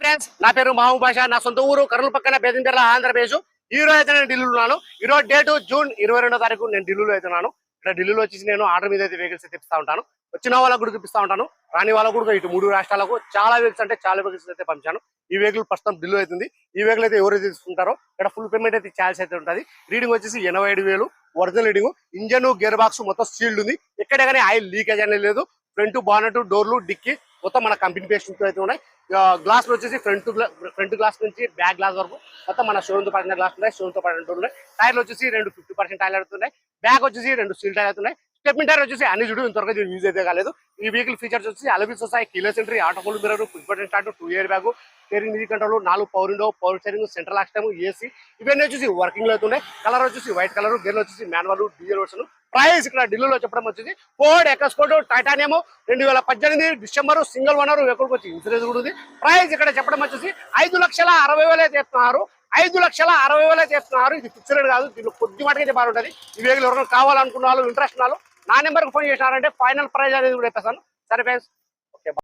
Friends, నా పేరు మహబూబ్ బాషా. నా సొంత ఊరు కర్నూలు పక్కన బేదంచెర్ల, ఆంధ్రప్రదేశ్. ఈ రోజు అయితే నేను ఢిల్లీలో ఉన్నాను. ఈ రోజు డేట్ జూన్ 22వ తారీఖు. నేను ఢిల్లీలో అయితే ఉన్నాను. ఇక్కడ ఢిల్లీలో వచ్చేసి నేను ఆర్డర్ మీద అయితే వెహికల్స్ తెప్పిస్తా ఉంటాను. వచ్చిన వాళ్ళకు కూడా చూపిస్తా ఉంటాను, రాని వాళ్ళకు కూడా ఇటు 3 రాష్ట్రాలకు చాలా వెహికల్స్ అంటే చాలా వెహికల్స్ అయితే పంపించాను. ఈ వెహికల్ ప్రస్తుతం ఢిల్లీ అవుతుంది. ఈ వెహికల్ అయితే ఎవరైతే తీసుకుంటారో ఇక్కడ ఫుల్ పేమెంట్ అయితే ఛార్జ్ అయితే ఉంటుంది. రీడింగ్ వచ్చేసి 85,000 original reading. Engine, gear box మొత్తం సీల్డ్ ఉంది. ఎక్కడ కానీ ఆయిల్ లీకేజ్ అనేది లేదు. ఫ్రంట్ బానెట్, డోర్లు, డిక్కీ మొత్తం మన కంపెనీ పేస్ట్ అయితే ఉన్నాయి. గ్లాస్ వచ్చేసి ఫ్రంట్ గ్లాస్ నుంచి బ్యాక్ గ్లాస్ వరకు మొత్తం మన షోరూమ్ తో పడిన గ్లాస్ ఉన్నాయి. షోరూమ్ తో పడిన డోర్లు ఉన్నాయి. టైర్లు వచ్చేసి 50% టైర్లు అవుతున్నాయి. బ్యాక్ వచ్చేసి 2 స్టీల్ టైర్ అవుతున్నాయి. స్టెప్ని టైర్ వచ్చేసి అన్ని చూడు ఇంతవరకు యూజ్ అయితే కాలేదు. ఈ వెహికల్ ఫీచర్స్ వచ్చి అలవిస్ వస్తాయి. Keyless entry, auto full mirror, push button start, 2 airbag, steering music control, 4 power window, power steering, central lock system, AC ఇవన్నీ వచ్చేసి వర్కింగ్ లో అవుతున్నాయి. కలర్ వచ్చేసి వైట్ కలర్, గేర్లు వచ్చేసి మాన్యువల్, డీజిల్ వర్షన్. ప్రైస్ ఇక్కడ ఢిల్లీలో చెప్పడం వచ్చేసి Ford EcoSport titanium 2018 December, single owner vehicle వచ్చి ఇన్సూరెన్స్ కూడా ఉంది. ప్రైస్ ఇక్కడ చెప్పడం వచ్చేసి 5,60,000 చెప్తున్నారు. 5,60,000 చెప్తున్నారు. ఇది ఫిక్స్డ్ రేట్ కాదు, దీనిలో కొద్ది మటుకైతే బాగుంటుంది. ఈ వెహికల్ ఎవరైనా కావాలనుకున్న వాళ్ళు, ఇంట్రెస్ట్ ఉన్న వాళ్ళు నా నెంబర్కి ఫోన్ చేసినారంటే ఫైనల్ ప్రైస్ అనేది కూడా చెప్పేస్తాను. సరే ఫ్రెండ్స్,